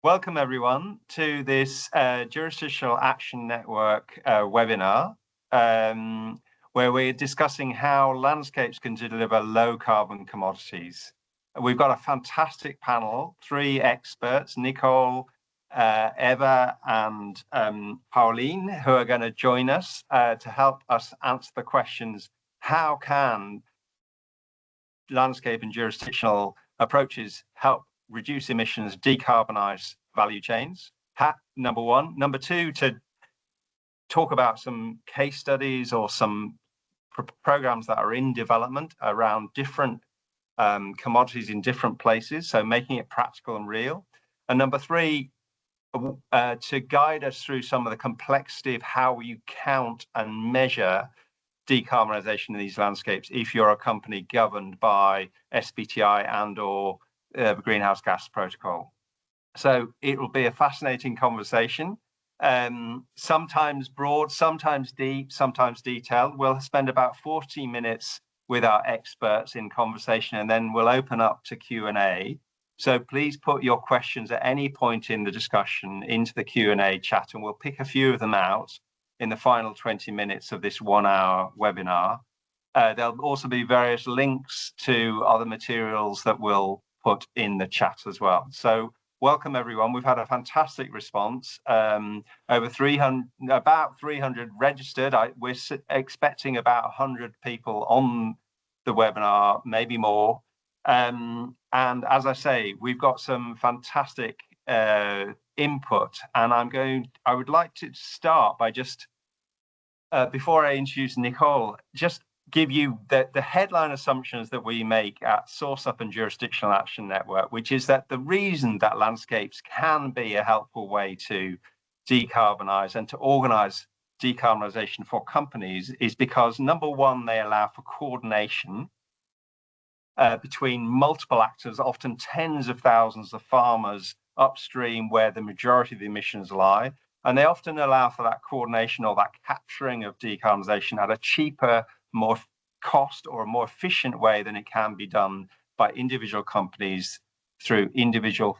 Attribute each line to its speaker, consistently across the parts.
Speaker 1: Welcome everyone to this Jurisdictional Action Network webinar, where we're discussing how landscapes can deliver low carbon commodities. We've got a fantastic panel, 3 experts, Nicole, Eva and Pauline, who are going to join us to help us answer the questions, how can landscape and jurisdictional approaches help reduce emissions, decarbonize value chains? Number one. Number two, to talk about some case studies or some programs that are in development around different commodities in different places, so making it practical and real. And number three, to guide us through some of the complexity of how you count and measure decarbonisation in these landscapes if you're a company governed by SBTi and or the Greenhouse Gas Protocol. So it will be a fascinating conversation, sometimes broad, sometimes deep, sometimes detailed. We'll spend about 40 minutes with our experts in conversation, and then we'll open up to Q&A. So please put your questions at any point in the discussion into the Q&A chat, and we'll pick a few of them out in the final 20 minutes of this 1-hour webinar. There'll also be various links to other materials that we'll put in the chat as well. So welcome everyone. We've had a fantastic response. About 300 registered. We're expecting about 100 people on the webinar, maybe more. And as I say, we've got some fantastic input, and I would like to start by just before I introduce Nicole, just give you the headline assumptions that we make at Source Up and Jurisdictional Action Network, which is that the reason that landscapes can be a helpful way to decarbonize and to organize decarbonisation for companies is because, number one, they allow for coordination between multiple actors, often tens of thousands of farmers upstream where the majority of the emissions lie. And they often allow for that coordination or that capturing of decarbonisation at a cheaper, more cost or a more efficient way than it can be done by individual companies through individual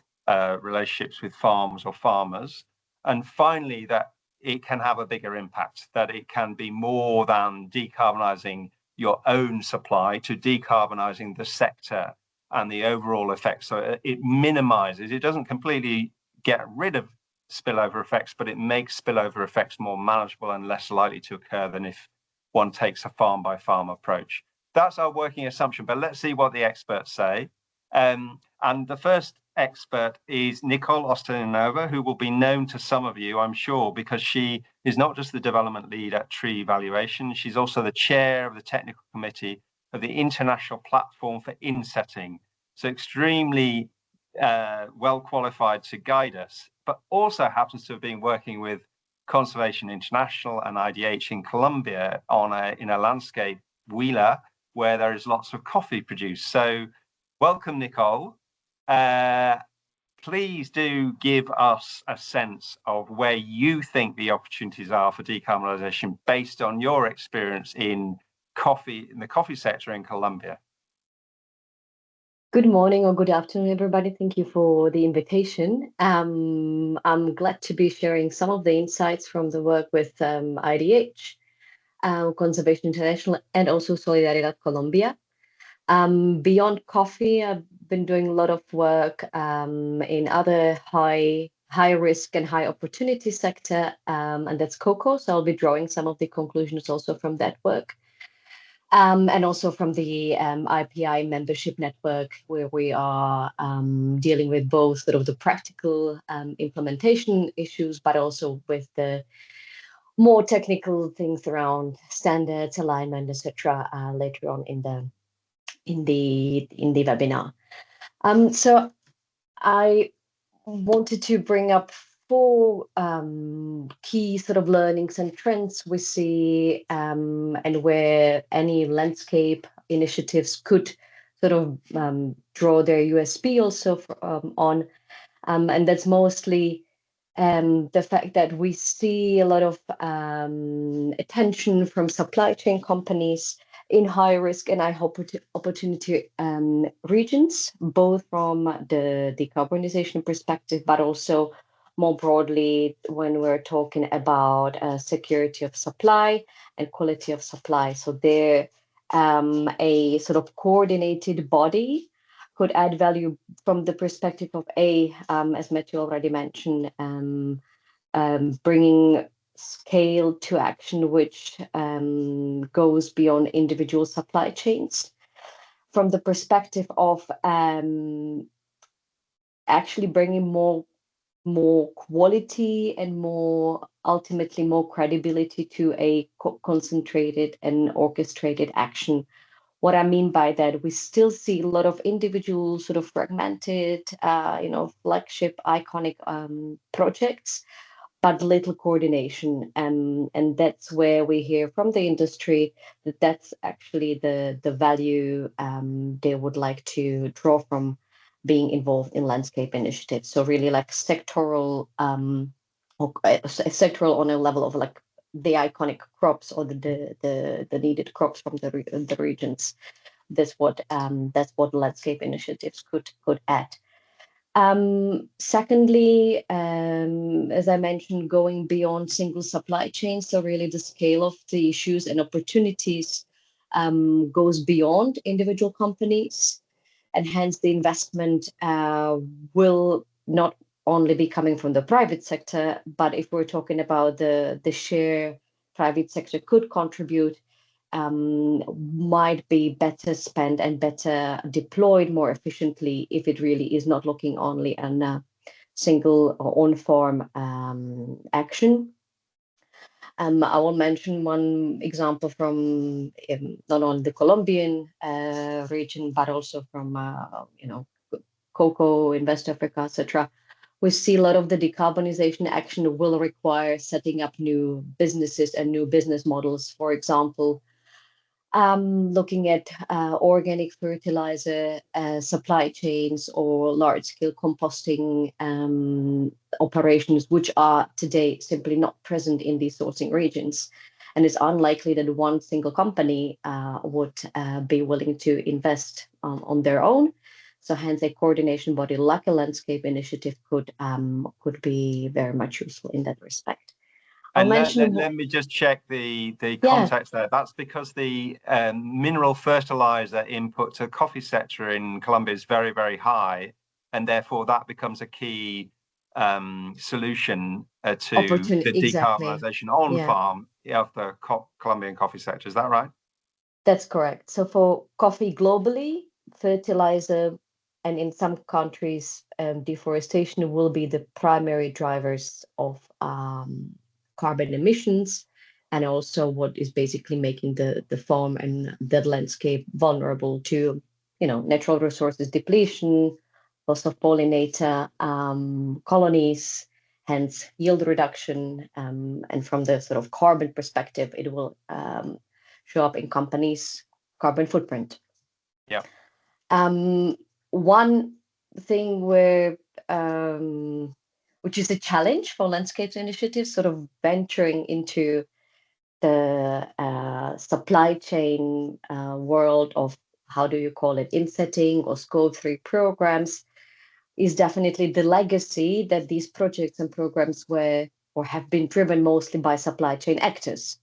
Speaker 1: relationships with farms or farmers. And finally, that it can have a bigger impact, that it can be more than decarbonising your own supply to decarbonising the sector and the overall effects. So it minimises, it doesn't completely get rid of spillover effects, but it makes spillover effects more manageable and less likely to occur than if one takes a farm by farm approach. That's our working assumption, but let's see what the experts say. And the first expert is Nicole Ostaninova, who will be known to some of you, I'm sure, because she is not just the development lead at Tree Valuation, she's also the chair of the technical committee of the International Platform for Insetting. So extremely well qualified to guide us, but also happens to have been working with Conservation International and IDH in Colombia in a landscape, Huila, where there is lots of coffee produced. So welcome, Nicole. Please do give us a sense of where you think the opportunities are for decarbonisation based on your experience in the coffee sector in Colombia.
Speaker 2: Good morning or good afternoon, everybody. Thank you for the invitation. I'm glad to be sharing some of the insights from the work with IDH, Conservation International, and also Solidaridad Colombia. Beyond coffee, I've been doing a lot of work in other high risk and high opportunity sector, and that's cocoa. So I'll be drawing some of the conclusions also from that work. And also from the IPI membership network, where we are dealing with both sort of the practical implementation issues, but also with the more technical things around standards, alignment, etc. Later on in the webinar. So I wanted to bring up 4 key sort of learnings and trends we see, and where any landscape initiatives could sort of draw their USP also on. And that's mostly the fact that we see a lot of attention from supply chain companies in high risk and high opportunity regions, both from the decarbonization perspective, but also more broadly when we're talking about security of supply and quality of supply. So there, a sort of coordinated body could add value from the perspective of as Matthew already mentioned, bringing scale to action, which goes beyond individual supply chains. From the perspective of actually bringing more quality and more ultimately more credibility to a concentrated and orchestrated action. What I mean by that, we still see a lot of individual sort of fragmented, flagship iconic projects, but little coordination. And that's where we hear from the industry that that's actually the value they would like to draw from being involved in landscape initiatives. So really like sectoral, sectoral on a level of like the iconic crops or the needed crops from the regions. That's what landscape initiatives could add. Secondly, as I mentioned, going beyond single supply chains, so really the scale of the issues and opportunities goes beyond individual companies, and hence the investment will not only be coming from the private sector, but if we're talking about the share private sector could contribute, might be better spent and better deployed more efficiently if it really is not looking only on a single or on-farm action. I will mention one example from not only the Colombian region, but also from cocoa in West Africa, etc. We see a lot of the decarbonization action will require setting up new businesses and new business models. For example, looking at organic fertilizer supply chains or large-scale composting operations, which are today simply not present in these sourcing regions. And it's unlikely that one single company would be willing to invest on their own. So hence a coordination body like a landscape initiative could be very much useful in that respect.
Speaker 1: And let me just check the context there. That's because the mineral fertilizer input to the coffee sector in Colombia is very, very high. And therefore that becomes a key solution to the decarbonisation on farm of the Colombian coffee sector. Is that right?
Speaker 2: That's correct. So for coffee globally, fertilizer and in some countries, deforestation will be the primary drivers of carbon emissions, and also what is basically making the farm and the landscape vulnerable to, natural resources depletion, loss of pollinator colonies, hence yield reduction. And from the sort of carbon perspective, it will show up in companies' carbon footprint.
Speaker 1: Yeah.
Speaker 2: One thing where which is a challenge for landscapes initiatives, sort of venturing into the supply chain world of, how do you call it, insetting or scope 3 programs, is definitely the legacy that these projects and programs were or have been driven mostly by supply chain actors.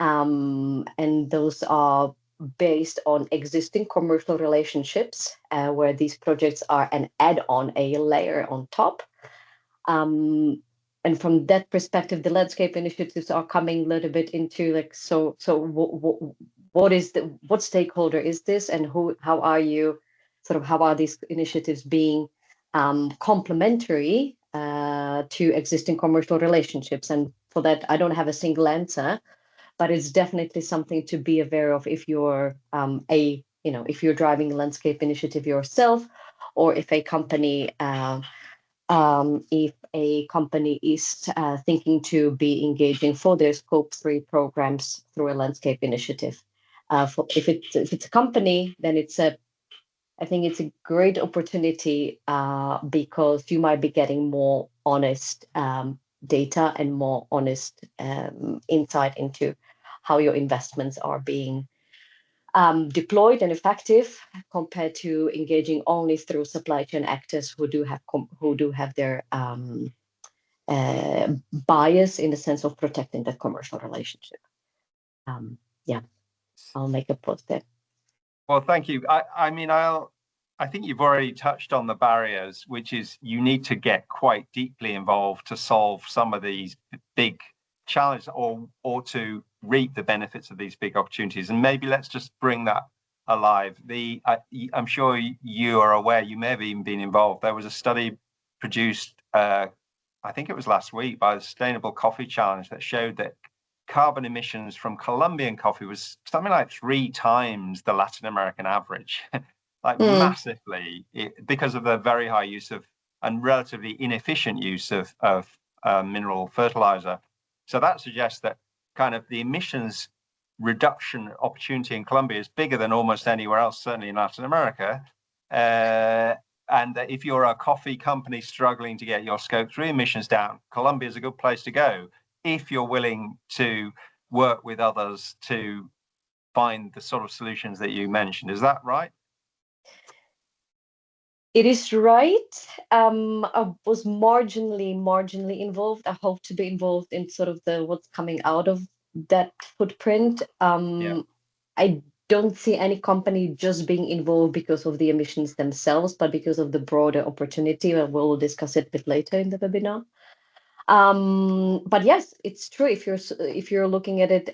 Speaker 2: And those are based on existing commercial relationships where these projects are an add-on, a layer on top. And from that perspective, the landscape initiatives are coming a little bit into like, so what stakeholder is this, and how are these initiatives being complementary to existing commercial relationships? And for that, I don't have a single answer, but it's definitely something to be aware of if you're if you're driving a landscape initiative yourself, or if a company is thinking to be engaging for their Scope 3 programs through a landscape initiative. If it's a company, then I think it's a great opportunity because you might be getting more honest data and more honest insight into how your investments are being deployed and effective compared to engaging only through supply chain actors who do have their bias in the sense of protecting that commercial relationship. Yeah, I'll make a pause there.
Speaker 1: Well, thank you. I mean, I think you've already touched on the barriers, which is you need to get quite deeply involved to solve some of these big challenges or to reap the benefits of these big opportunities. And maybe let's just bring that alive. I'm sure you are aware, you may have even been involved. There was a study produced, I think it was last week, by the Sustainable Coffee Challenge that showed that carbon emissions from Colombian coffee was something like 3 times the Latin American average, like massively, because of the very high use of and relatively inefficient use of mineral fertilizer. So that suggests that kind of the emissions reduction opportunity in Colombia is bigger than almost anywhere else, certainly in Latin America. And that if you're a coffee company struggling to get your Scope 3 emissions down, Colombia is a good place to go if you're willing to work with others to find the sort of solutions that you mentioned. Is that right?
Speaker 2: It is right. I was marginally involved. I hope to be involved in sort of what's coming out of that footprint. I don't see any company just being involved because of the emissions themselves, but because of the broader opportunity. We'll discuss it a bit later in the webinar. But yes, it's true. If you're looking at it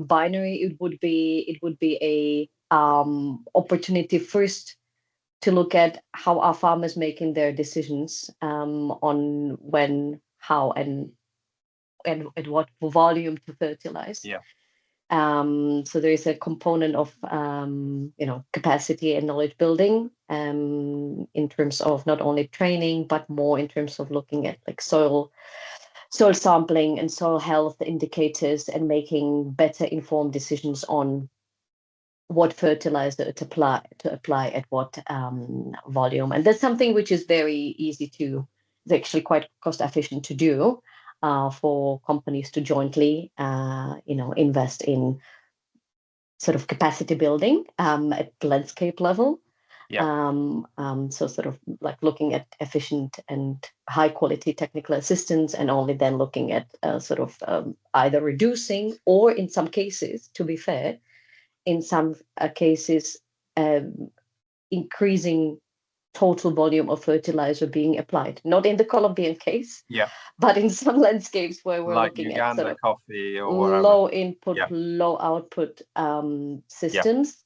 Speaker 2: binary, it would be a opportunity first to look at how are farmers making their decisions on when, how, and what volume to fertilize.
Speaker 1: Yeah.
Speaker 2: So there is a component of capacity and knowledge building in terms of not only training but more in terms of looking at like soil sampling and soil health indicators and making better informed decisions on what fertilizer to apply at what volume. And that's something which is very easy to, it's actually quite cost efficient to do for companies to jointly, invest in sort of capacity building at landscape level.
Speaker 1: Yeah.
Speaker 2: So sort of like looking at efficient and high quality technical assistance, and only then looking at sort of either reducing or, in some cases, to be fair, in some cases, increasing total volume of fertilizer being applied. Not in the Colombian case, but in some landscapes where we're
Speaker 1: like
Speaker 2: looking
Speaker 1: Uganda
Speaker 2: at sort of
Speaker 1: coffee or whatever.
Speaker 2: Low input, low output systems.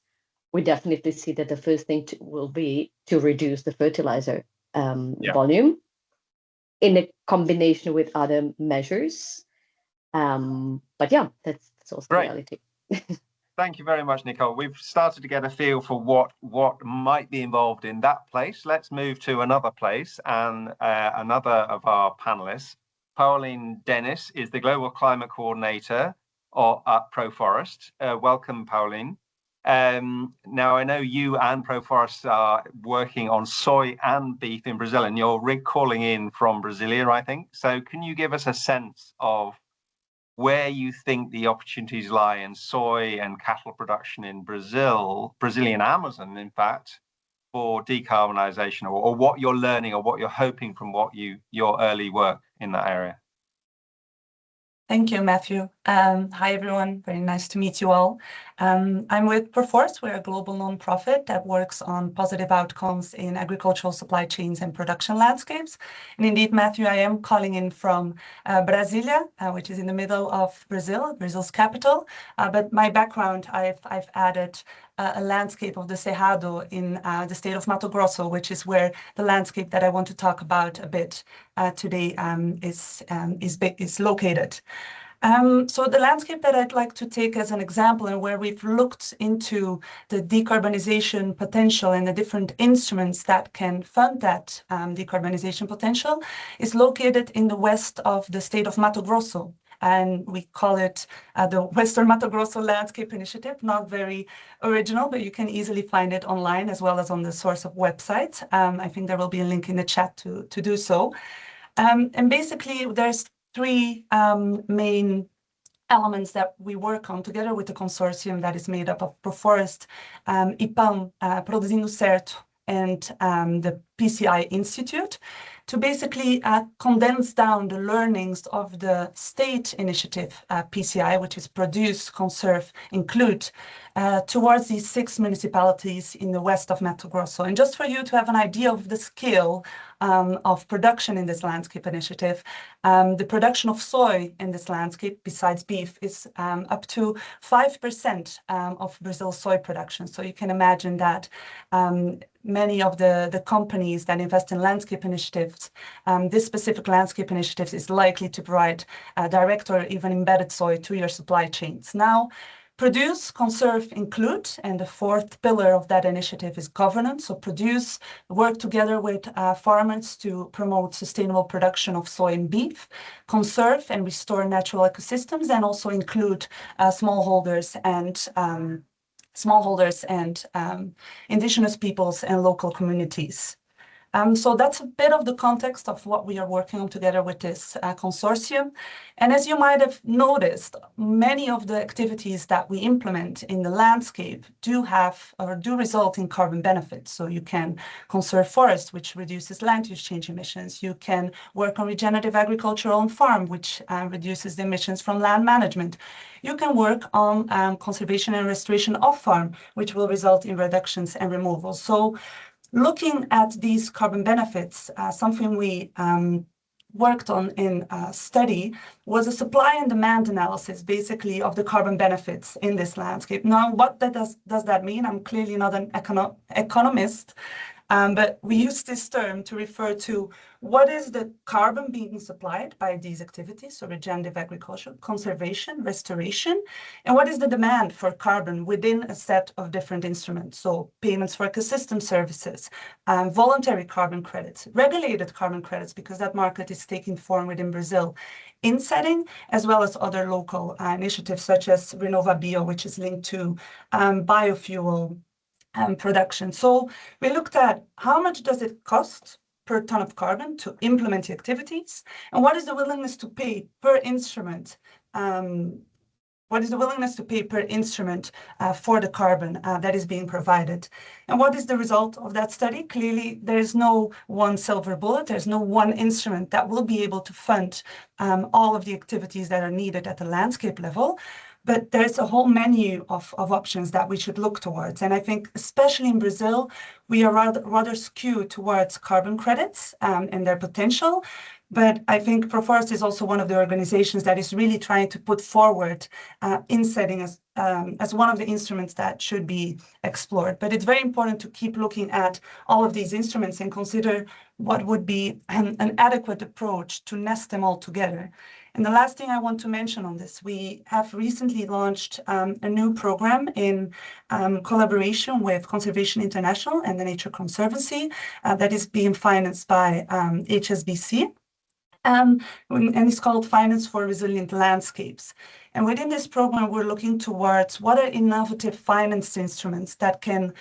Speaker 2: We definitely see that the first thing will be to reduce the fertilizer volume in a combination with other measures. But yeah, that's also reality.
Speaker 1: Thank you very much, Nicole. We've started to get a feel for what might be involved in that place. Let's move to another place, and another of our panelists, Pauline Dennis, is the Global Climate Coordinator at ProForest. Welcome, Pauline. Now, I know you and ProForest are working on soy and beef in Brazil, and you're calling in from Brasilia, I think. So can you give us a sense of where you think the opportunities lie in soy and cattle production in Brazilian Amazon, in fact, for decarbonisation, or what you're learning or what you're hoping from your early work in that area?
Speaker 3: Thank you, Matthew. Hi, everyone. Very nice to meet you all. I'm with ProForest. We're a global nonprofit that works on positive outcomes in agricultural supply chains and production landscapes. And indeed, Matthew, I am calling in from Brasilia, which is in the middle of Brazil's capital. But my background, I've added a landscape of the Cerrado in the state of Mato Grosso, which is where the landscape that I want to talk about a bit today is located. So the landscape that I'd like to take as an example, and where we've looked into the decarbonization potential and the different instruments that can fund that decarbonization potential, is located in the west of the state of Mato Grosso. And we call it the Western Mato Grosso Landscape Initiative. Not very original, but you can easily find it online as well as on the source of website. I think there will be a link in the chat to do so. And basically, there's 3 main elements that we work on together with the consortium that is made up of Proforest, IPAM, Produzindo Certo, and the PCI Institute, to basically condense down the learnings of the state initiative, PCI, which is Produce, Conserve, Include, towards these 6 municipalities in the west of Mato Grosso. And just for you to have an idea of the scale of production in this landscape initiative, the production of soy in this landscape, besides beef, is up to 5% of Brazil's soy production. So you can imagine that many of the companies that invest in landscape initiatives, this specific landscape initiative is likely to provide direct or even embedded soy to your supply chains. Now, Produce, Conserve, Include, and the 4th pillar of that initiative is governance. So Produce, work together with farmers to promote sustainable production of soy and beef, conserve and restore natural ecosystems, and also include smallholders and indigenous peoples and local communities. So that's a bit of the context of what we are working on together with this consortium. And as you might have noticed, many of the activities that we implement in the landscape do result in carbon benefits. So you can conserve forest, which reduces land use change emissions. You can work on regenerative agriculture on farm, which reduces the emissions from land management. You can work on conservation and restoration off farm, which will result in reductions and removals. So looking at these carbon benefits, something we worked on in a study was a supply and demand analysis, basically, of the carbon benefits in this landscape. Now, what does that mean? I'm clearly not an economist, but we use this term to refer to what is the carbon being supplied by these activities, so regenerative agriculture, conservation, restoration, and what is the demand for carbon within a set of different instruments, so payments for ecosystem services, voluntary carbon credits, regulated carbon credits, because that market is taking form within Brazil, insetting, as well as other local initiatives such as RenovaBio, which is linked to biofuel production. So we looked at how much does it cost per ton of carbon to implement the activities, and what is the willingness to pay per instrument? What is the willingness to pay per instrument for the carbon that is being provided? And what is the result of that study? Clearly, there is no one silver bullet. There's no one instrument that will be able to fund all of the activities that are needed at the landscape level. But there's a whole menu of options that we should look towards. And I think, especially in Brazil, we are rather skewed towards carbon credits and their potential. But I think Proforest is also one of the organizations that is really trying to put forward insetting as one of the instruments that should be explored. But it's very important to keep looking at all of these instruments and consider what would be an adequate approach to nest them all together. And the last thing I want to mention on this, we have recently launched a new program in collaboration with Conservation International and the Nature Conservancy that is being financed by HSBC. And it's called Finance for Resilient Landscapes. And within this program, we're looking towards what are innovative finance instruments that can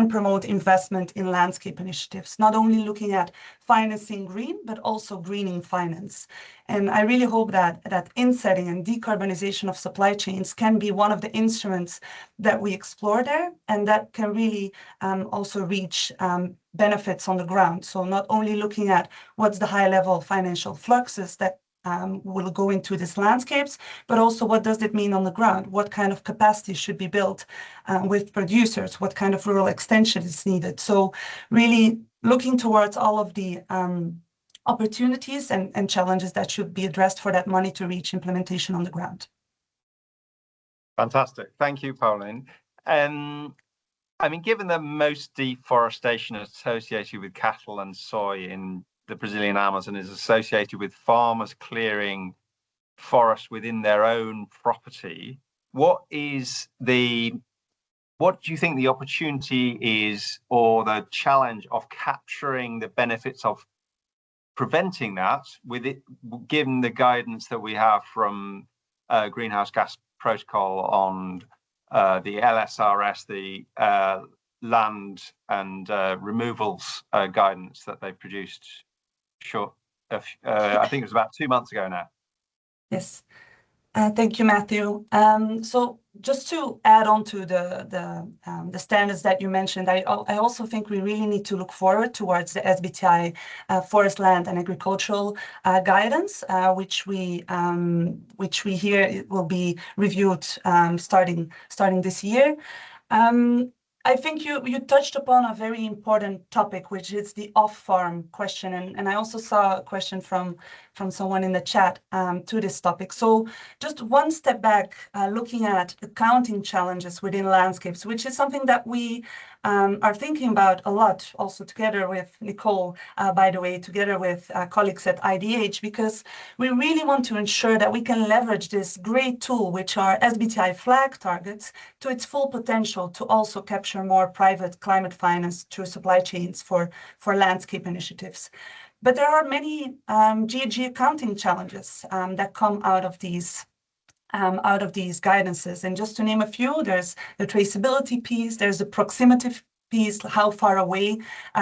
Speaker 3: promote investment in landscape initiatives, not only looking at financing green, but also greening finance. And I really hope that insetting and decarbonization of supply chains can be one of the instruments that we explore there, and that can really also reach benefits on the ground. So not only looking at what's the high level financial fluxes that will go into these landscapes, but also what does it mean on the ground? What kind of capacity should be built with producers? What kind of rural extension is needed? So really looking towards all of the opportunities and challenges that should be addressed for that money to reach implementation on the ground.
Speaker 1: Fantastic. Thank you, Pauline. I mean, given that most deforestation associated with cattle and soy in the Brazilian Amazon is associated with farmers clearing forests within their own property, what do you think the opportunity is, or the challenge of capturing the benefits of preventing that, with it, given the guidance that we have from Greenhouse Gas Protocol on the LSRS, the land and removals guidance that they produced I think it was about 2 months ago now.
Speaker 3: Yes. Thank you, Matthew. So just to add on to the standards that you mentioned, I also think we really need to look forward towards the SBTi forest, land, and agricultural guidance, which we hear will be reviewed starting this year. I think you touched upon a very important topic, which is the off-farm question, and I also saw a question from someone in the chat to this topic. So just one step back, looking at accounting challenges within landscapes, which is something that we are thinking about a lot, also together with Nicole, by the way, together with colleagues at IDH, because we really want to ensure that we can leverage this great tool, which are SBTi flag targets, to its full potential to also capture more private climate finance through supply chains for landscape initiatives. But there are many GHG accounting challenges that come out of these guidances. And just to name a few, there's the traceability piece, there's the proximity piece, how far away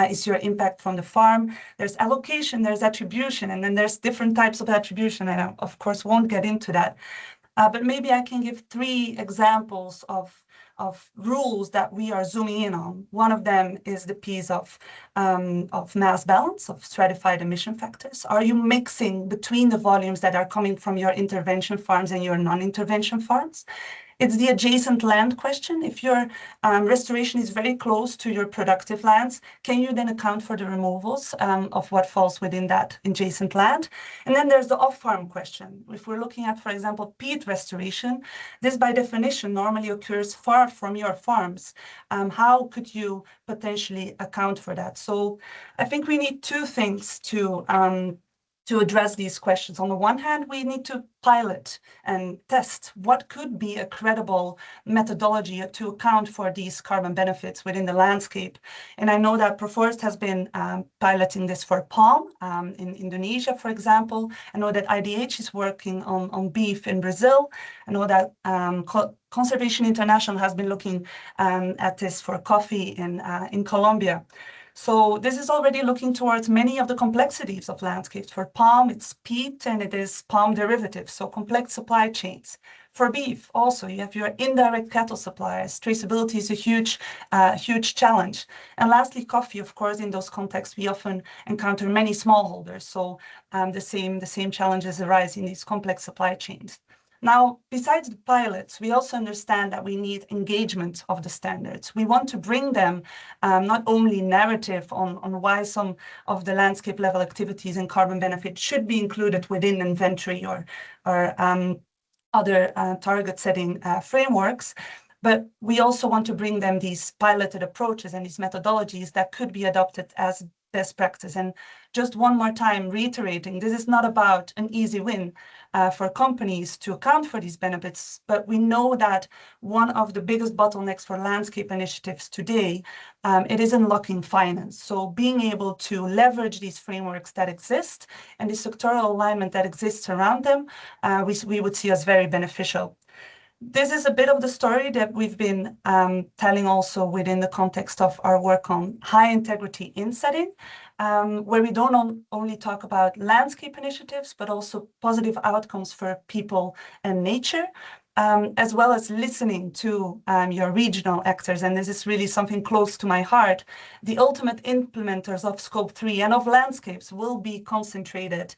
Speaker 3: is your impact from the farm, there's allocation, there's attribution, and then there's different types of attribution, and I, of course, won't get into that. But maybe I can give 3 examples of rules that we are zooming in on. One of them is the piece of mass balance, of stratified emission factors. Are you mixing between the volumes that are coming from your intervention farms and your non-intervention farms? It's the adjacent land question. If your restoration is very close to your productive lands, can you then account for the removals of what falls within that adjacent land? And then there's the off-farm question. If we're looking at, for example, peat restoration, this by definition normally occurs far from your farms. How could you potentially account for that? So I think we need 2 things to address these questions. On the one hand, we need to pilot and test what could be a credible methodology to account for these carbon benefits within the landscape. And I know that Proforest has been piloting this for palm in Indonesia, for example. I know that IDH is working on beef in Brazil. I know that Conservation International has been looking at this for coffee in Colombia. So this is already looking towards many of the complexities of landscapes. For palm, it's peat and it is palm derivatives, so complex supply chains. For beef, also, you have your indirect cattle suppliers. Traceability is a huge challenge. And lastly, coffee, of course, in those contexts, we often encounter many smallholders. So the same challenges arise in these complex supply chains. Now, besides the pilots, we also understand that we need engagement of the standards. We want to bring them not only narrative on why some of the landscape level activities and carbon benefit should be included within inventory or other target setting frameworks, but we also want to bring them these piloted approaches and these methodologies that could be adopted as best practice. And just one more time, reiterating, this is not about an easy win for companies to account for these benefits, but we know that one of the biggest bottlenecks for landscape initiatives today, it is unlocking finance. So being able to leverage these frameworks that exist and the sectoral alignment that exists around them, we would see as very beneficial. This is a bit of the story that we've been telling also within the context of our work on high integrity insetting, where we don't only talk about landscape initiatives, but also positive outcomes for people and nature, as well as listening to your regional actors. And this is really something close to my heart. The ultimate implementers of Scope 3 and of landscapes will be concentrated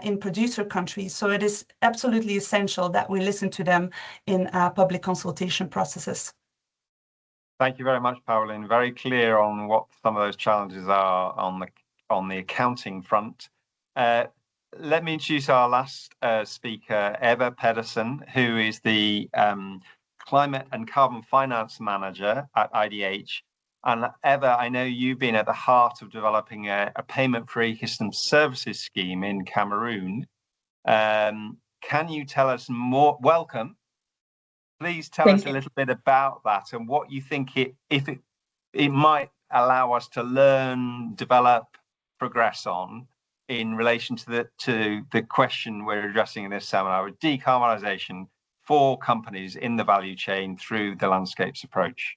Speaker 3: in producer countries. So it is absolutely essential that we listen to them in public consultation processes.
Speaker 1: Thank you very much, Pauline. Very clear on what some of those challenges are on the accounting front. Let me introduce our last speaker, Eva Pedersen, who is the Climate and Carbon Finance Manager at IDH. And Eva, I know you've been at the heart of developing a payment for ecosystem services scheme in Cameroon. Can you tell us more? Welcome. Please tell us a little bit about that and what you think if it might allow us to learn, develop, progress on in relation to the question we're addressing in this seminar, decarbonisation for companies in the value chain through the landscapes approach.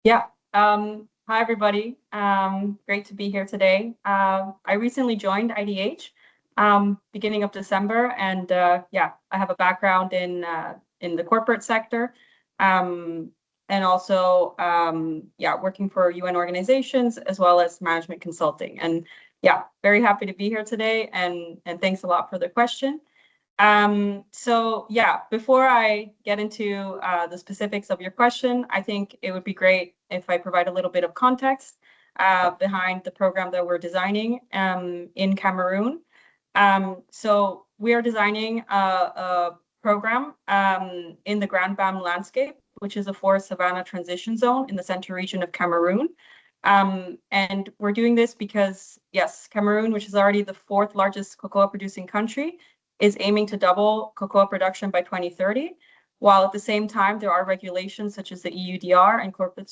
Speaker 4: Yeah. Hi, everybody. Great to be here today. I recently joined IDH. beginning of December, and yeah, I have a background in the corporate sector, and also yeah, working for UN organizations as well as management consulting. And yeah, very happy to be here today, and thanks a lot for the question. So yeah, before I get into the specifics of your question, I think it would be great if I provide a little bit of context behind the program that we're designing in Cameroon. So we are designing a program in the Grand Bam landscape, which is a forest savanna transition zone in the central region of Cameroon. And we're doing this because, yes, Cameroon, which is already the 4th largest cocoa producing country, is aiming to double cocoa production by 2030, while at the same time there are regulations such as the EUDR and corporate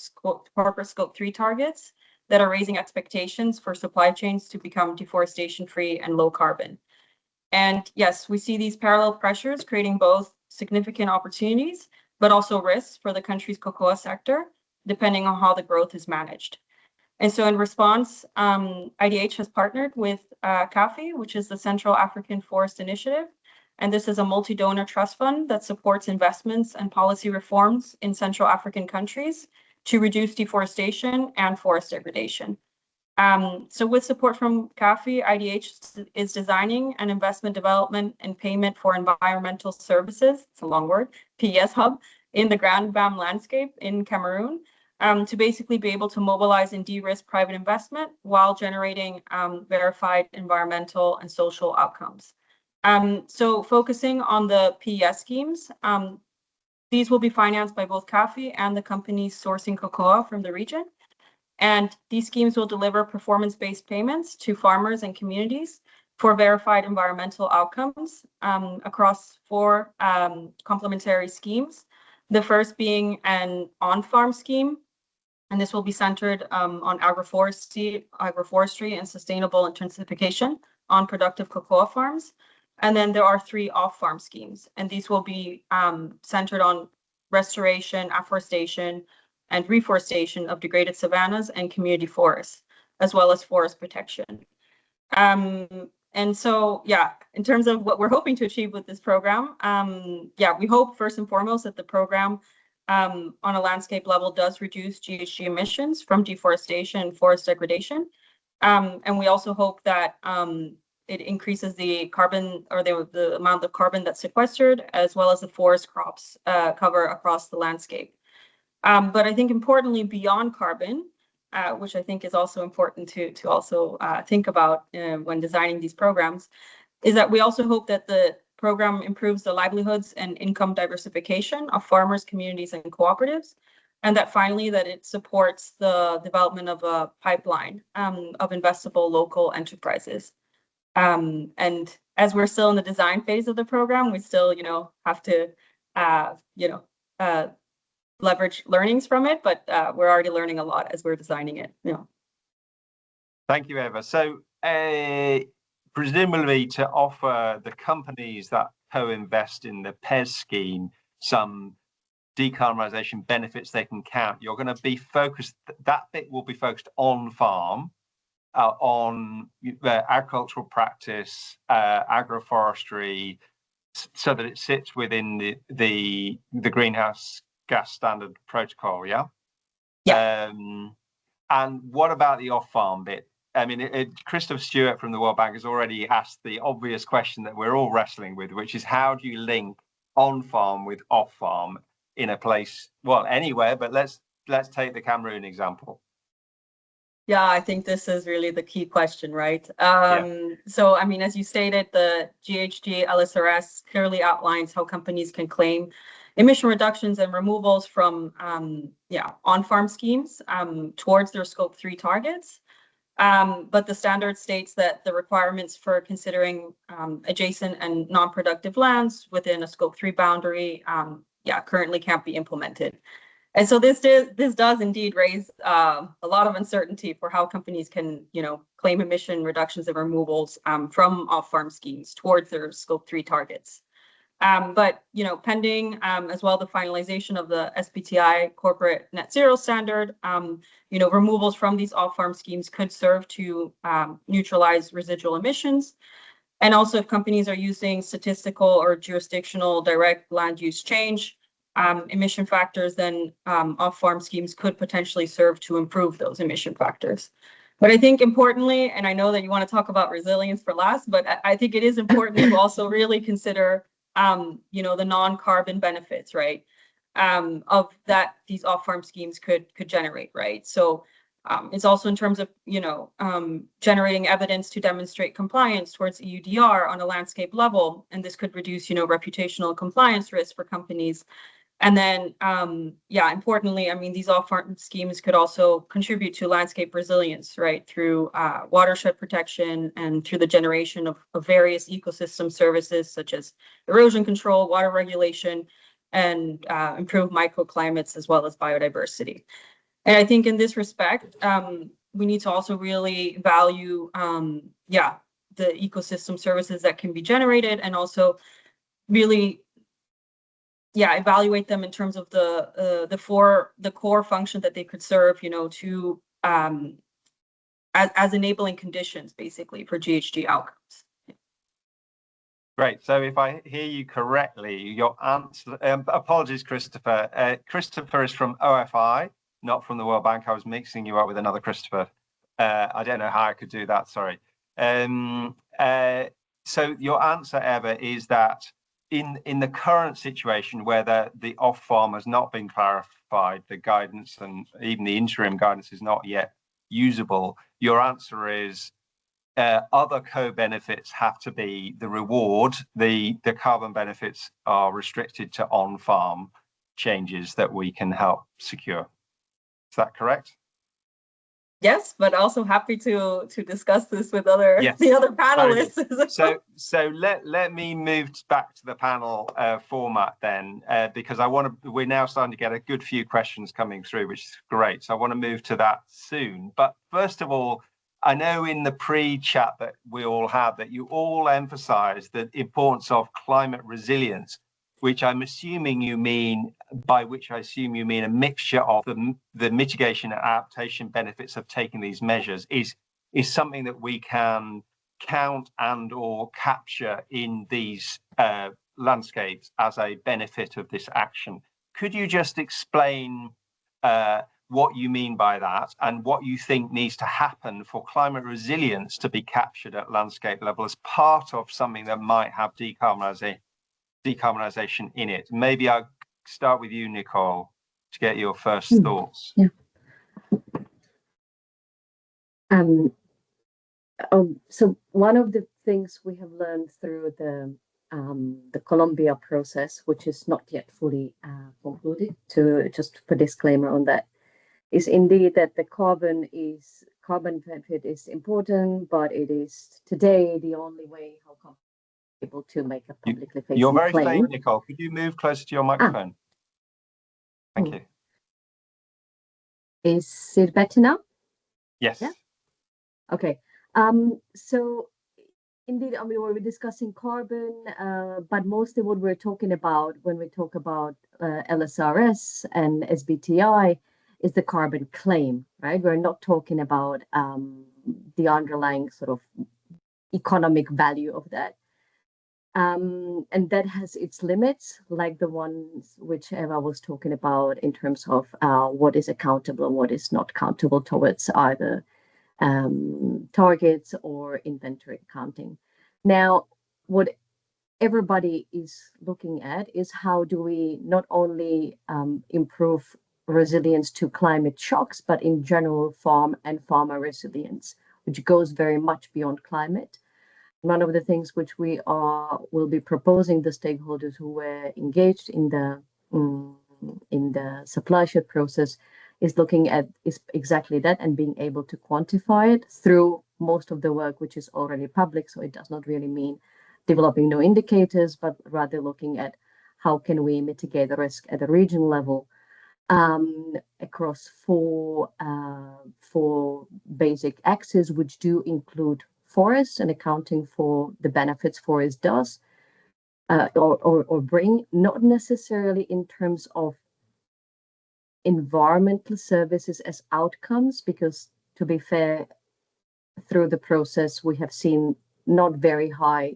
Speaker 4: scope 3 targets that are raising expectations for supply chains to become deforestation-free and low carbon. And yes, we see these parallel pressures creating both significant opportunities, but also risks for the country's cocoa sector, depending on how the growth is managed. And so in response, IDH has partnered with CAFI, which is the Central African Forest Initiative. And this is a multi-donor trust fund that supports investments and policy reforms in Central African countries to reduce deforestation and forest degradation. So with support from CAFI, IDH is designing an investment development and payment for environmental services, it's a long word, PES hub, in the Grand Bam landscape in Cameroon, to basically be able to mobilize and de-risk private investment while generating verified environmental and social outcomes. So focusing on the PES schemes, these will be financed by both CAFI and the companies sourcing cocoa from the region. And these schemes will deliver performance-based payments to farmers and communities for verified environmental outcomes across 4 complementary schemes. The first being an on-farm scheme, and this will be centered on agroforestry and sustainable intensification on productive cocoa farms. And then there are 3 off-farm schemes, and these will be centered on restoration, afforestation, and reforestation of degraded savannas and community forests, as well as forest protection. And so, yeah, in terms of what we're hoping to achieve with this program, yeah, we hope first and foremost that the program on a landscape level does reduce GHG emissions from deforestation and forest degradation. And we also hope that it increases the carbon, or the amount of carbon that's sequestered, as well as the forest crops cover across the landscape. But I think importantly, beyond carbon, which I think is also important to also think about when designing these programs, is that we also hope that the program improves the livelihoods and income diversification of farmers, communities, and cooperatives, and that finally that it supports the development of a pipeline of investable local enterprises. And as we're still in the design phase of the program, we still, have to, leverage learnings from it, but we're already learning a lot as we're designing it.
Speaker 1: Thank you, Eva. So presumably to offer the companies that co-invest in the PES scheme some decarbonisation benefits they can count, you're going to be focused, that bit will be focused on farm, on agricultural practice, agroforestry, so that it sits within the greenhouse gas standard protocol, yeah?
Speaker 3: Yeah.
Speaker 1: And what about the off-farm bit? I mean, Christopher Stewart from the World Bank has already asked the obvious question that we're all wrestling with, which is how do you link on-farm with off-farm in a place, well, anywhere, but let's take the Cameroon example.
Speaker 4: Yeah, I think this is really the key question, right?
Speaker 1: Yeah.
Speaker 4: So, I mean, as you stated, the GHG LSRS clearly outlines how companies can claim emission reductions and removals from on-farm schemes towards their scope 3 targets. But the standard states that the requirements for considering adjacent and non-productive lands within a scope 3 boundary, currently can't be implemented. And so this does indeed raise a lot of uncertainty for how companies can, claim emission reductions and removals from off-farm schemes towards their scope 3 targets. But, pending as well the finalization of the SBTi corporate net zero standard, removals from these off-farm schemes could serve to neutralize residual emissions. And also if companies are using statistical or jurisdictional direct land use change emission factors, then off-farm schemes could potentially serve to improve those emission factors. But I think importantly, and I know that you want to talk about resilience for last, but I think it is important to also really consider, the non-carbon benefits, right, of that these off-farm schemes could generate, right? So it's also in terms of, generating evidence to demonstrate compliance towards EUDR on a landscape level, and this could reduce, reputational compliance risk for companies. And then, importantly, I mean, these off-farm schemes could also contribute to landscape resilience, right, through watershed protection and through the generation of various ecosystem services such as erosion control, water regulation, and improved microclimates as well as biodiversity. And I think in this respect, we need to also really value, the ecosystem services that can be generated, and also really evaluate them in terms of the core function that they could serve, to as enabling conditions basically for GHG outcomes.
Speaker 1: Great. So if I hear you correctly, your answer, apologies, Christopher. Christopher is from OFI, not from the World Bank. I was mixing you up with another Christopher. I don't know how I could do that, sorry. So your answer, Eva, is that in the current situation where the off-farm has not been clarified, the guidance and even the interim guidance is not yet usable, your answer is other co-benefits have to be the reward. The carbon benefits are restricted to on-farm changes that we can help secure. Is that correct?
Speaker 4: Yes, but also happy to discuss this with the other panelists.
Speaker 1: So let me move back to the panel format then, because we're now starting to get a good few questions coming through, which is great. So I want to move to that soon. But first of all, I know in the pre-chat that we all have that you all emphasize the importance of climate resilience, which I'm assuming you mean, by which I assume you mean a mixture of the mitigation and adaptation benefits of taking these measures is something that we can count and or capture in these landscapes as a benefit of this action. Could you just explain what you mean by that and what you think needs to happen for climate resilience to be captured at landscape level as part of something that might have decarbonization in it? Maybe I'll start with you, Nicole, to get your first thoughts.
Speaker 2: Yeah. So one of the things we have learned through the Colombia process, which is not yet fully concluded, to just put a disclaimer on that, is indeed that the carbon benefit is important, but it is today the only way how companies are able to make a publicly facing
Speaker 1: You're very
Speaker 2: claim.
Speaker 1: faint, Nicole. Could you move closer to your microphone? Thank you.
Speaker 2: Is it better now?
Speaker 1: Yes.
Speaker 2: Yeah? Okay. So indeed, I mean, we're discussing carbon, but mostly what we're talking about when we talk about LSRS and SBTI is the carbon claim, right? We're not talking about the underlying sort of economic value of that. And that has its limits, like the ones which Eva was talking about in terms of what is accountable and what is not countable towards either targets or inventory accounting. Now, what everybody is looking at is how do we not only improve resilience to climate shocks, but in general farm and farmer resilience, which goes very much beyond climate. One of the things which we will be proposing the stakeholders who were engaged in the supply chain process is looking at is exactly that and being able to quantify it through most of the work which is already public. So it does not really mean developing new indicators, but rather looking at how can we mitigate the risk at the regional level across four basic axes, which do include forests and accounting for the benefits forest does or bring, not necessarily in terms of environmental services as outcomes, because to be fair, through the process we have seen not very high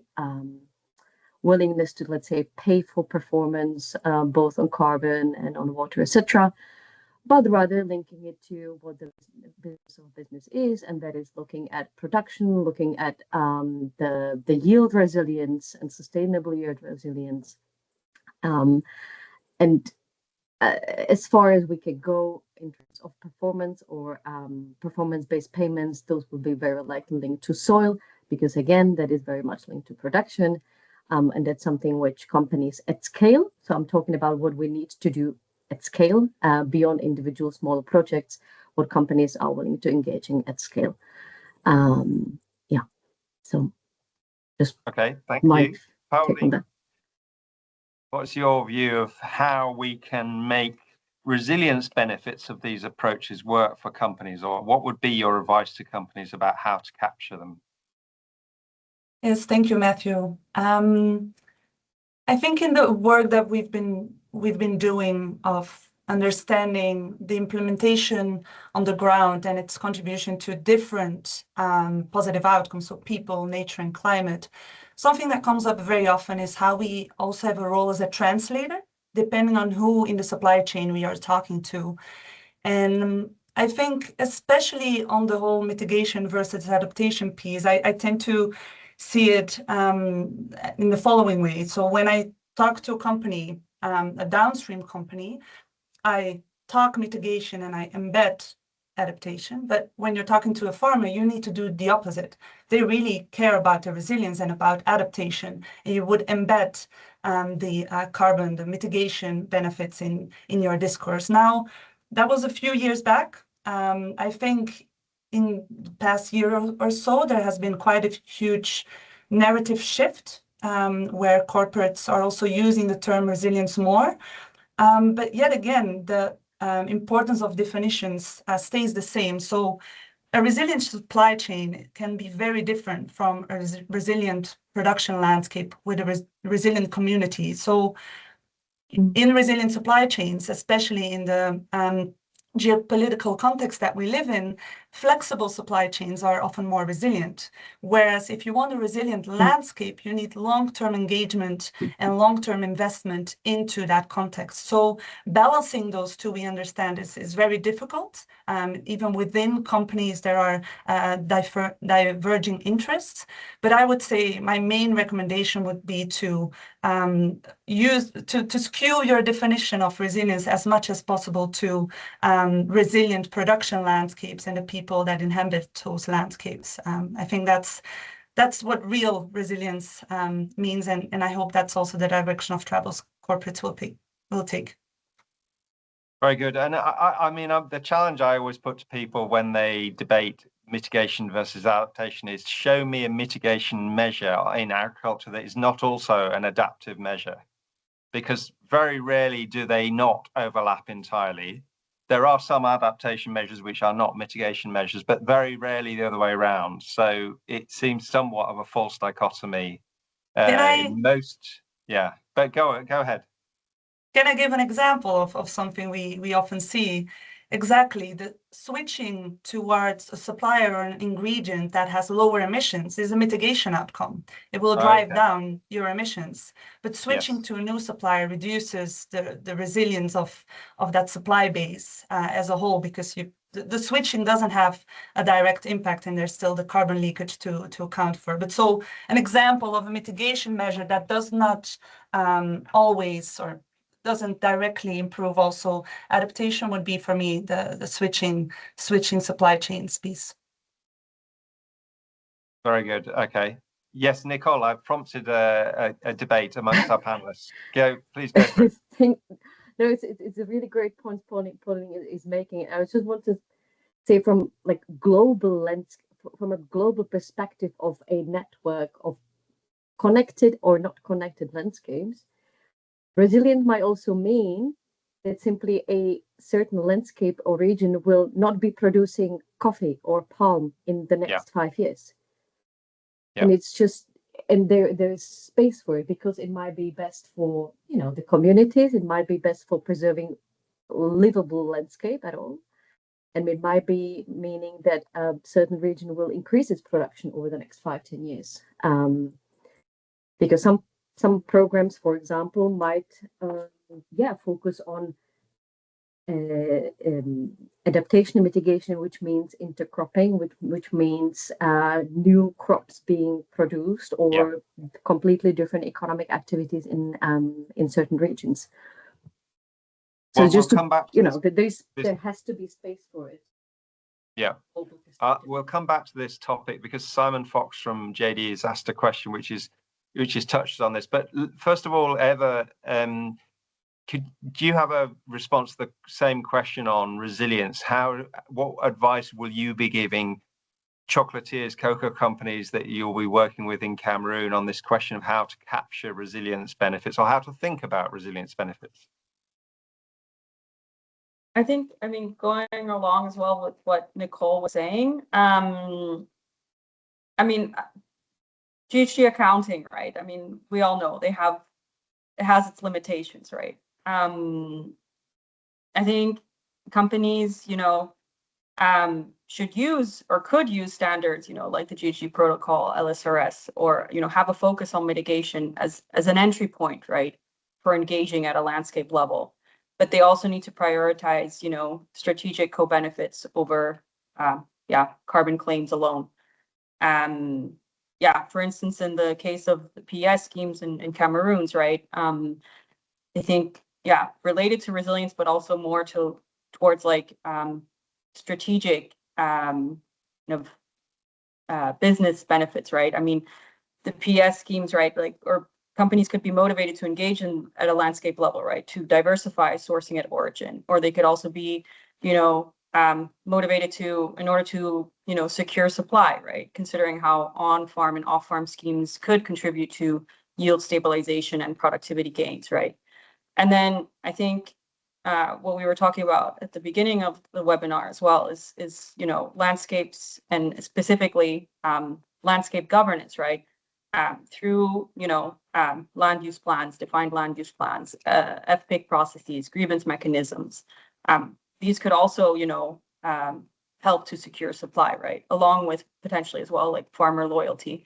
Speaker 2: willingness to, let's say, pay for performance, both on carbon and on water, etc., but rather linking it to what the business of business is, and that is looking at production, looking at the yield resilience and sustainable yield resilience. And as far as we can go in terms of performance or performance-based payments, those will be very likely linked to soil, because again, that is very much linked to production. And that's something which companies at scale, so I'm talking about what we need to do at scale, beyond individual smaller projects, what companies are willing to engage in at scale. Yeah, so just
Speaker 1: okay, thank
Speaker 2: my
Speaker 1: you.
Speaker 2: take on that.
Speaker 1: What's your view of how we can make resilience benefits of these approaches work for companies, or what would be your advice to companies about how to capture them?
Speaker 3: Yes, thank you, Matthew. I think in the work that we've been doing of understanding the implementation on the ground and its contribution to different positive outcomes, so people, nature, and climate, something that comes up very often is how we also have a role as a translator, depending on who in the supply chain we are talking to. And I think especially on the whole mitigation versus adaptation piece, I tend to see it in the following way. So when I talk to a company, a downstream company, I talk mitigation and I embed adaptation. But when you're talking to a farmer, you need to do the opposite. They really care about the resilience and about adaptation. And you would embed the carbon, the mitigation benefits in your discourse. Now, that was a few years back. I think in the past year or so, there has been quite a huge narrative shift where corporates are also using the term resilience more. But yet again, the importance of definitions stays the same. So a resilient supply chain can be very different from a resilient production landscape with a resilient community. So in resilient supply chains, especially in the geopolitical context that we live in, flexible supply chains are often more resilient. Whereas if you want a resilient landscape, you need long-term engagement and long-term investment into that context. So balancing those two, we understand, is very difficult. Even within companies, there are diverging interests. But I would say my main recommendation would be to skew your definition of resilience as much as possible to resilient production landscapes and the people that inhabit those landscapes. I think that's what real resilience means, and I hope that's also the direction of travel corporates will take.
Speaker 1: Very good. And I mean, the challenge I always put to people when they debate mitigation versus adaptation is show me a mitigation measure in agriculture that is not also an adaptive measure, because very rarely do they not overlap entirely. There are some adaptation measures which are not mitigation measures, but very rarely the other way around. So it seems somewhat of a false dichotomy in most. Yeah, but go ahead.
Speaker 3: Can I give an example of something we often see? Exactly, the switching towards a supplier or an ingredient that has lower emissions is a mitigation outcome. It will drive down your emissions, but switching to a new supplier reduces the resilience of that supply base as a whole, because the switching doesn't have a direct impact and there's still the carbon leakage to account for. But so an example of a mitigation measure that does not always or doesn't directly improve also adaptation would be for me the switching supply chains piece.
Speaker 1: Very good. Okay. Yes, Nicole, I've prompted a debate amongst our panelists. Please go for it.
Speaker 2: No, it's a really great point Pauline is making. I just want to say from like from a global perspective of a network of connected or not connected landscapes, resilient might also mean that simply a certain landscape or region will not be producing coffee or palm in the next 5 years. And it's just, and there's space for it because it might be best for, the communities. It might be best for preserving livable landscape at all. And it might be meaning that a certain region will increase its production over the next 5-10 years. Because some programs, for example, might focus on adaptation and mitigation, which means intercropping, which means new crops being produced, or completely different economic activities in certain regions. So
Speaker 1: well,
Speaker 2: just
Speaker 1: we'll come back to
Speaker 2: there has to be space for it.
Speaker 1: Yeah. We'll come back to this topic because Simon Fox from JD has asked a question which is touched on this. But first of all, Eva, do you have a response to the same question on resilience? What advice will you be giving chocolatiers, cocoa companies that you'll be working with in Cameroon on this question of how to capture resilience benefits, or how to think about resilience benefits?
Speaker 4: I mean, going along as well with what Nicole was saying, I mean, GHG accounting, right? I mean, we all know it has its limitations, right? I think companies, should use or could use standards, like the GHG protocol, LSRS, or, have a focus on mitigation as an entry point, right, for engaging at a landscape level. But they also need to prioritize, strategic co-benefits over, carbon claims alone. For instance, in the case of the PS schemes in Cameroon's, right, I think, related to resilience, but also more towards like strategic business benefits, right? I mean, the PS schemes, right, like, or companies could be motivated to engage at a landscape level, right, to diversify sourcing at origin, or they could also be, motivated in order to, secure supply, right, considering how on-farm and off-farm schemes could contribute to yield stabilization and productivity gains, right? And then I think what we were talking about at the beginning of the webinar as well is landscapes, and specifically landscape governance, right? Through land use plans, defined land use plans, FPIC processes, grievance mechanisms. These could also help to secure supply, right? Along with potentially as well like farmer loyalty.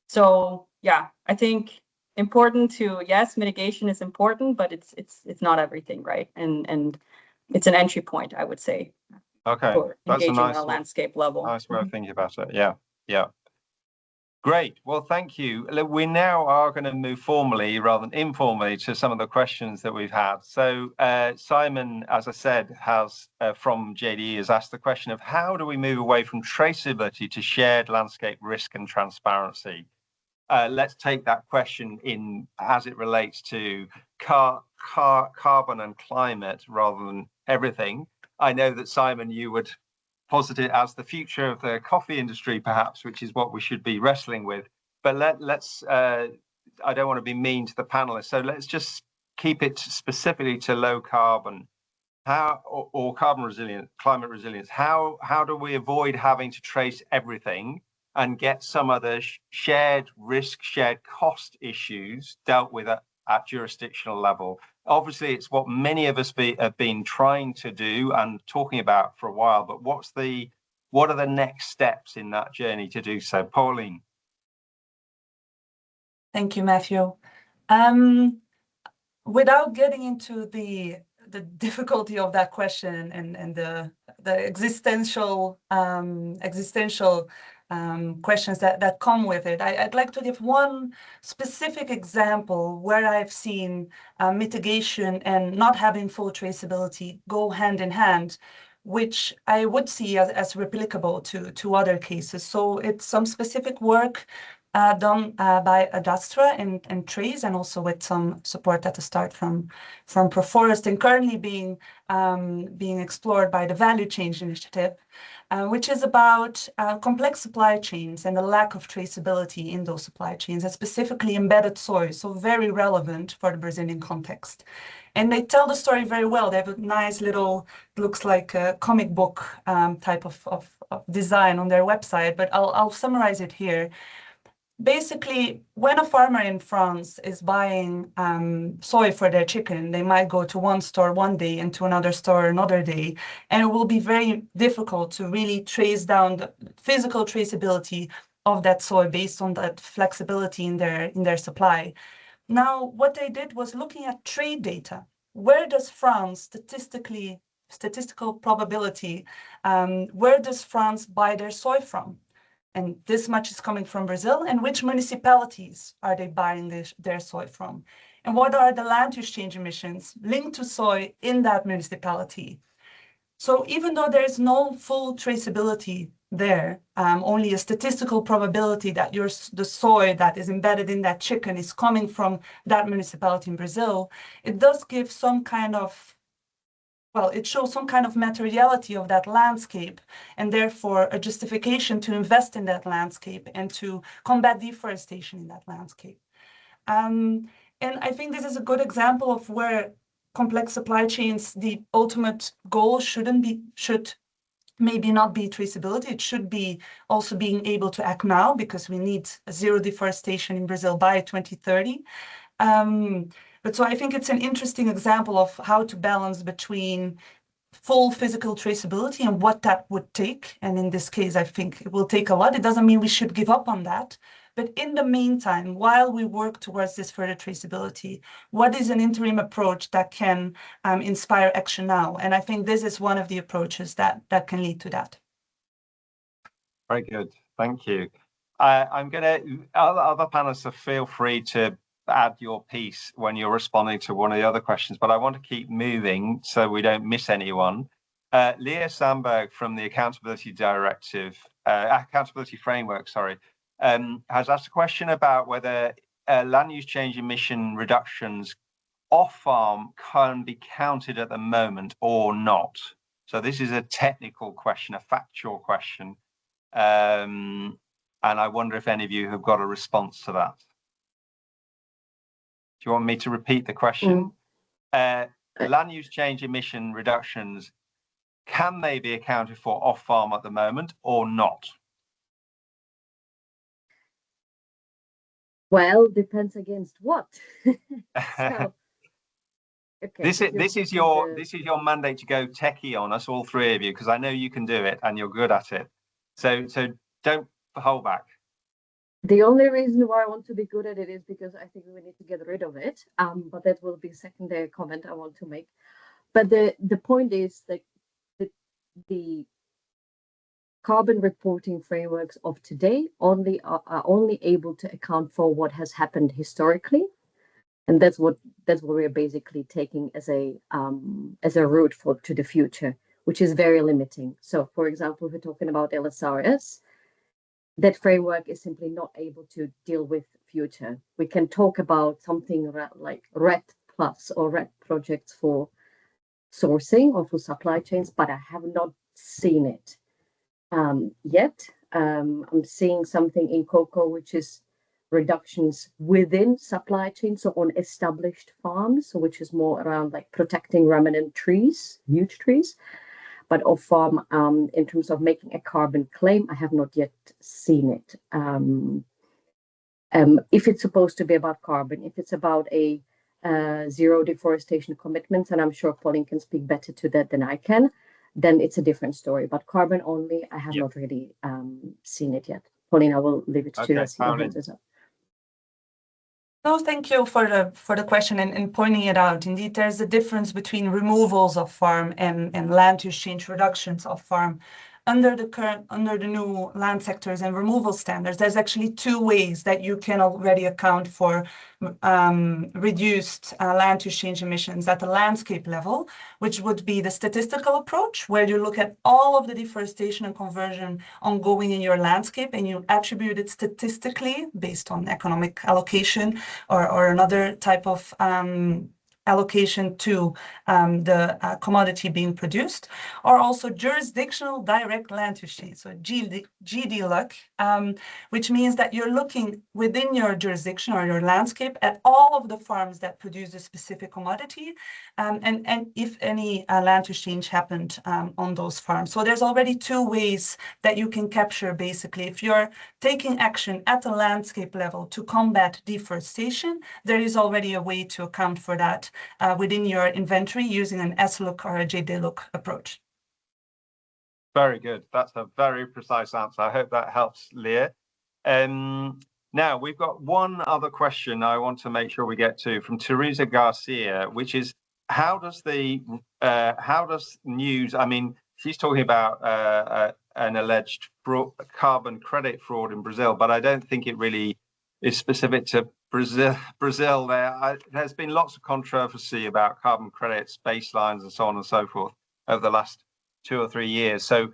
Speaker 4: So yeah, I think important to, yes, mitigation is important, but it's not everything, right? And it's an entry point, I would say.
Speaker 1: Okay,
Speaker 4: for engaging on a landscape level.
Speaker 1: Nice way of thinking about it. Yeah. Great. Well, thank you. We now are going to move formally rather than informally to some of the questions that we've had. So Simon, as I said, has from JDE has asked the question of how do we move away from traceability to shared landscape risk and transparency? Let's take that question in as it relates to carbon and climate rather than everything. I know that, Simon, you would posit it as the future of the coffee industry, perhaps, which is what we should be wrestling with. But let's, I don't want to be mean to the panelists, so let's just keep it specifically to low carbon. Or carbon resilience, climate resilience, how do we avoid having to trace everything and get some of the shared risk, shared cost issues dealt with at jurisdictional level? Obviously, it's what many of us have been trying to do and talking about for a while, but what are the next steps in that journey to do so? Pauline.
Speaker 3: Thank you, Matthew. Without getting into the difficulty of that question and the existential questions that come with it, I'd like to give one specific example where I've seen mitigation and not having full traceability go hand in hand, which I would see as replicable to other cases. So it's some specific work done by Adastra and trees, and also with some support at the start from Proforest, and currently being explored by the Value Change Initiative, which is about complex supply chains and the lack of traceability in those supply chains, and specifically embedded soil, so very relevant for the Brazilian context. And they tell the story very well. They have a nice little, looks like a comic book type of design on their website, but I'll summarize it here. basically, when a farmer in France is buying soy for their chicken, they might go to one store one day and to another store another day, and it will be very difficult to really trace down the physical traceability of that soy based on that flexibility in their supply. Now, what they did was looking at trade data. Where does France statistical probability, where does France buy their soy from? And this much is coming from Brazil, and which municipalities are they buying their soy from? And what are the land use change emissions linked to soy in that municipality? So even though there's no full traceability there, only a statistical probability that the soy that is embedded in that chicken is coming from that municipality in Brazil, it does give some kind of, well, it shows some kind of materiality of that landscape, and therefore a justification to invest in that landscape and to combat deforestation in that landscape. And I think this is a good example of where complex supply chains, the ultimate goal should maybe not be traceability. It should be also being able to act now, because we need zero deforestation in Brazil by 2030. But so I think it's an interesting example of how to balance between full physical traceability and what that would take. And in this case, I think it will take a lot. It doesn't mean we should give up on that. But in the meantime, while we work towards this further traceability, what is an interim approach that can inspire action now? And I think this is one of the approaches that can lead to that.
Speaker 1: Very good. Thank you. I'm going to, other panelists, so feel free to add your piece when you're responding to one of the other questions, but I want to keep moving so we don't miss anyone. Leah Sandberg from the Accountability Framework, has asked a question about whether land use change emission reductions off-farm can be counted at the moment or not. So this is a technical question, a factual question. And I wonder if any of you have got a response to that. Do you want me to repeat the question? Land use change emission reductions, can they be accounted for off-farm at the moment or not?
Speaker 2: Well, depends against what. So, okay,
Speaker 1: this is your mandate to go techie on us, all three of you, because I know you can do it and you're good at it. So don't hold back.
Speaker 2: The only reason why I want to be good at it is because I think we need to get rid of it. But that will be a secondary comment I want to make. But the point is that the carbon reporting frameworks of today are only able to account for what has happened historically, and that's what we're basically taking as a route to the future, which is very limiting. So, for example, if we're talking about LSRS, that framework is simply not able to deal with future. We can talk about something like RED Plus or RED projects for sourcing or for supply chains, but I have not seen it yet. I'm seeing something in cocoa, which is reductions within supply chain, so on established farms, which is more around like protecting remnant trees, huge trees. But off farm, in terms of making a carbon claim, I have not yet seen it. If it's supposed to be about carbon, if it's about a zero deforestation commitments, and I'm sure Pauline can speak better to that than I can, then it's a different story. But carbon only, I have not really seen it yet. Pauline, I will leave it to you.
Speaker 3: No, thank you for the question and pointing it out. Indeed, there's a difference between removals of farm and land use change reductions of farm. Under the new land sectors and removal standards, there's actually two ways that you can already account for reduced land use change emissions at the landscape level, which would be the statistical approach, where you look at all of the deforestation and conversion ongoing in your landscape and you attribute it statistically based on economic allocation or another type of allocation to the commodity being produced, or also jurisdictional direct land use change, so GDLUC, which means that you're looking within your jurisdiction or your landscape at all of the farms that produce a specific commodity, and if any land use change happened on those farms. So there's already two ways that you can capture, basically. If you're taking action at the landscape level to combat deforestation, there is already a way to account for that within your inventory using an SLOOK or a JDLOOK approach.
Speaker 1: Very good. That's a very precise answer. I hope that helps, Leah. Now, we've got one other question I want to make sure we get to from Teresa Garcia, which is, how does news, I mean, she's talking about an alleged carbon credit fraud in Brazil, but I don't think it really is specific to Brazil. There's been lots of controversy about carbon credits, baselines, and so on and so forth over the last 2 or 3 years. So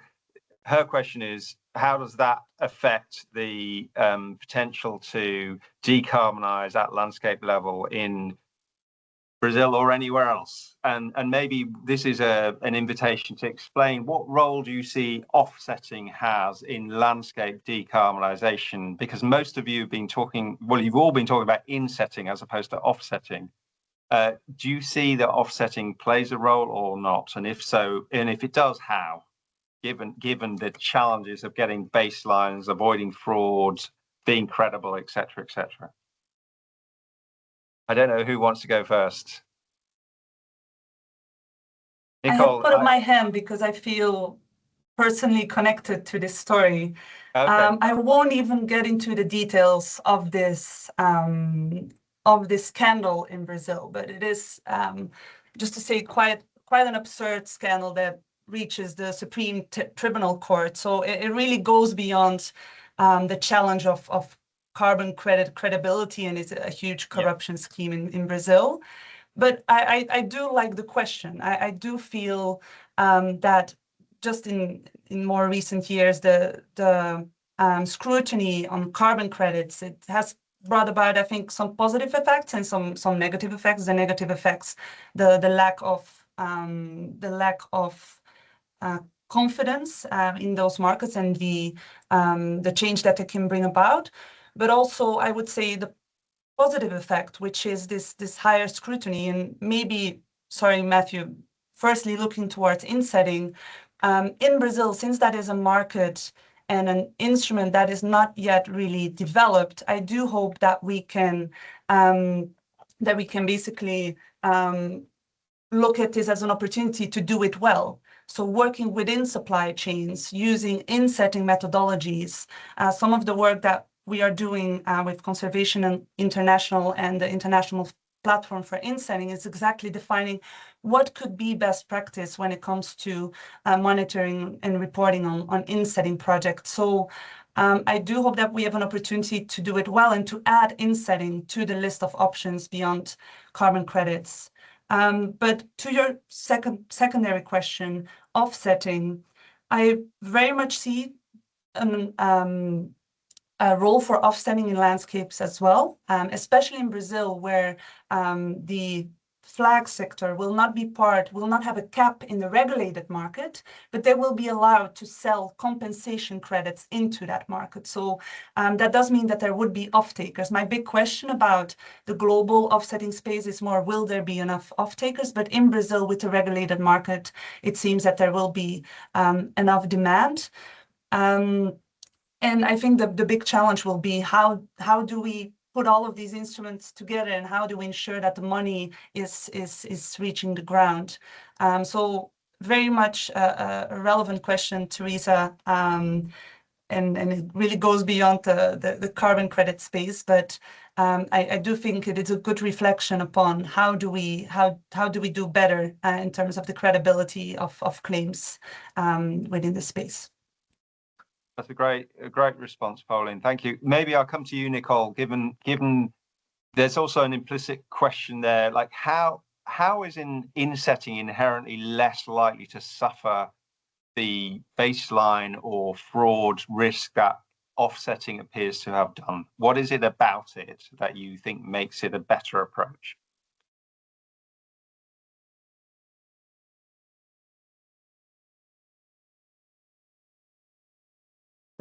Speaker 1: her question is, how does that affect the potential to decarbonize at landscape level in Brazil or anywhere else? And maybe this is an invitation to explain, what role do you see offsetting has in landscape decarbonization? Because most of you have been talking, well, you've all been talking about insetting as opposed to offsetting. Do you see that offsetting plays a role or not? And if so, and if it does, how? Given the challenges of getting baselines, avoiding frauds, being credible, et cetera, et cetera. I don't know who wants to go first. Nicole,
Speaker 3: I have put up my hand because I feel personally connected to this story.
Speaker 1: Okay.
Speaker 3: I won't even get into the details of this scandal in Brazil, but it is, just to say, quite an absurd scandal that reaches the Supreme Tribunal Court. So it really goes beyond the challenge of carbon credit credibility, and it's a huge corruption scheme in Brazil. But I do like the question. I do feel that just in more recent years, the scrutiny on carbon credits, it has brought about, I think, some positive effects and some negative effects. The negative effects, the lack of confidence in those markets and the change that it can bring about. But also, I would say the positive effect, which is this higher scrutiny, and maybe, sorry, Matthew, firstly looking towards insetting in Brazil, since that is a market and an instrument that is not yet really developed. I do hope that we can basically look at this as an opportunity to do it well. So working within supply chains, using insetting methodologies, some of the work that we are doing with Conservation International and the International Platform for Insetting is exactly defining what could be best practice when it comes to monitoring and reporting on insetting projects. So I do hope that we have an opportunity to do it well and to add insetting to the list of options beyond carbon credits. But to your secondary question, offsetting, I very much see a role for offsetting in landscapes as well, especially in Brazil, where the flag sector will not have a cap in the regulated market, but they will be allowed to sell compensation credits into that market. So that does mean that there would be off-takers. My big question about the global offsetting space is more, will there be enough off-takers? But in Brazil, with the regulated market, it seems that there will be enough demand. And I think the big challenge will be how do we put all of these instruments together, and how do we ensure that the money is reaching the ground? So very much a relevant question, Teresa, and it really goes beyond the carbon credit space. But I do think it is a good reflection upon how do we do better in terms of the credibility of claims within the space.
Speaker 1: That's a great response, Pauline. Thank you. Maybe I'll come to you, Nicole, given there's also an implicit question there, like how is insetting inherently less likely to suffer the baseline or fraud risk that offsetting appears to have done? What is it about it that you think makes it a better approach?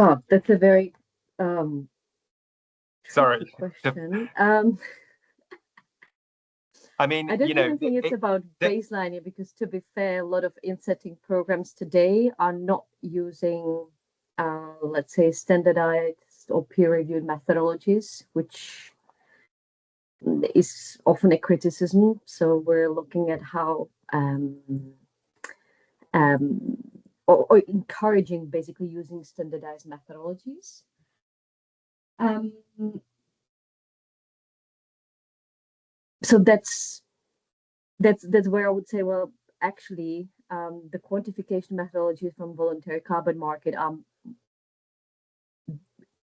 Speaker 2: Oh, that's a very
Speaker 1: Sorry.
Speaker 2: question.
Speaker 1: I mean,
Speaker 2: I don't
Speaker 1: you know,
Speaker 2: even think it's about baseline, because to be fair, a lot of insetting programs today are not using, let's say, standardized or peer-reviewed methodologies, which is often a criticism. So we're looking at how or encouraging basically using standardized methodologies. So that's where I would say, well, actually, the quantification methodologies from voluntary carbon market are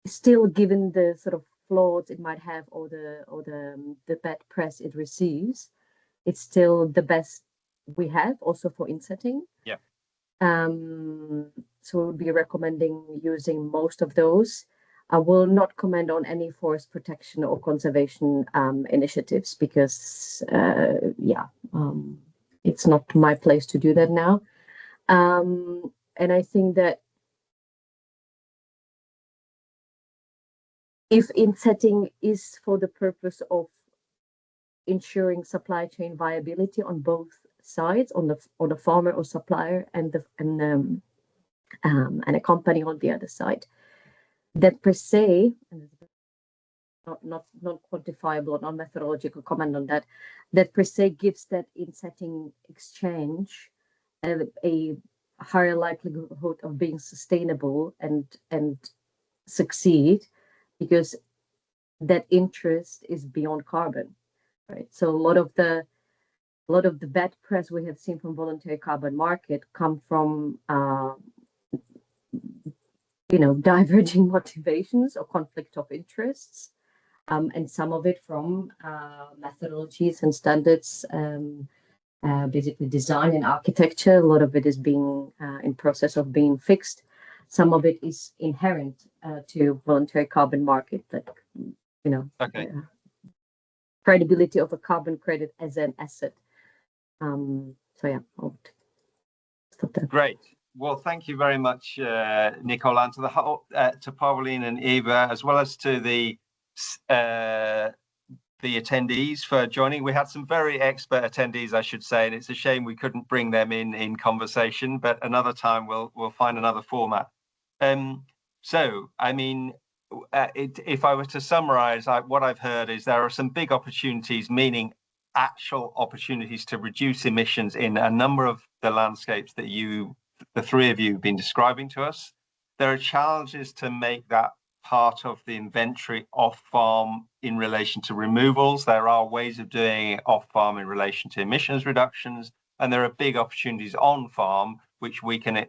Speaker 2: still, given the sort of flaws it might have, or the bad press it receives, it's still the best we have also for insetting.
Speaker 1: Yeah.
Speaker 2: So we would be recommending using most of those. I will not comment on any forest protection or conservation initiatives, because it's not my place to do that now. And I think that if insetting is for the purpose of ensuring supply chain viability on both sides, on the farmer or supplier and a company on the other side, that per se, not quantifiable or non-methodological comment on that, that per se gives that insetting exchange a higher likelihood of being sustainable and succeed, because that interest is beyond carbon, right? So a lot of the bad press we have seen from voluntary carbon market come from diverging motivations or conflict of interests, and some of it from methodologies and standards, basically design and architecture. A lot of it is being in process of being fixed. Some of it is inherent to voluntary carbon market, like
Speaker 1: Okay.
Speaker 2: credibility of a carbon credit as an asset. So yeah, I'll stop there.
Speaker 1: Great. Well, thank you very much, Nicole, and to the whole, to Pauline and Eva, as well as to the attendees for joining. We had some very expert attendees, I should say, and it's a shame we couldn't bring them in conversation, but another time we'll find another format. So, I mean, if I were to summarize, what I've heard is there are some big opportunities, meaning actual opportunities to reduce emissions in a number of the landscapes that the three of you have been describing to us. There are challenges to make that part of the inventory off-farm in relation to removals. There are ways of doing it off-farm in relation to emissions reductions, and there are big opportunities on-farm which we can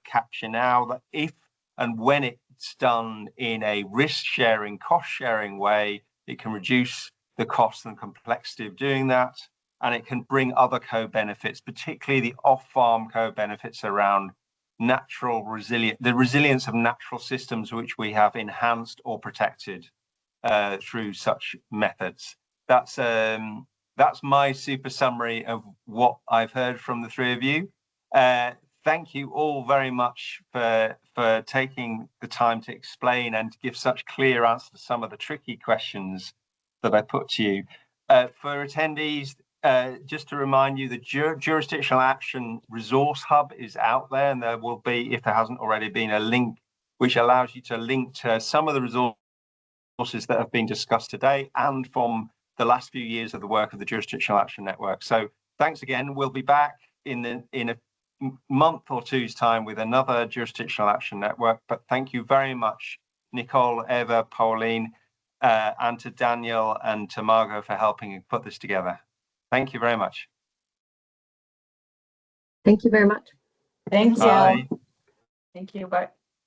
Speaker 1: capture now, that if and when it's done in a risk-sharing, cost-sharing way, it can reduce the cost and complexity of doing that, and it can bring other co-benefits, particularly the off-farm co-benefits around the resilience of natural systems which we have enhanced or protected through such methods. That's my super summary of what I've heard from the three of you. Thank you all very much for taking the time to explain and to give such clear answers to some of the tricky questions that I put to you. For attendees, just to remind you, the Jurisdictional Action Resource Hub is out there, and there will be, if there hasn't already been, a link which allows you to link to some of the resources that have been discussed today and from the last few years of the work of the Jurisdictional Action Network. So thanks again. We'll be back in a month or two's time with another Jurisdictional Action Network. But thank you very much, Nicole, Eva, Pauline, and to Daniel and to Margot for helping put this together. Thank you very much.
Speaker 2: Thank you very much.
Speaker 4: Thank you.
Speaker 1: Bye.
Speaker 4: Thank you. Bye.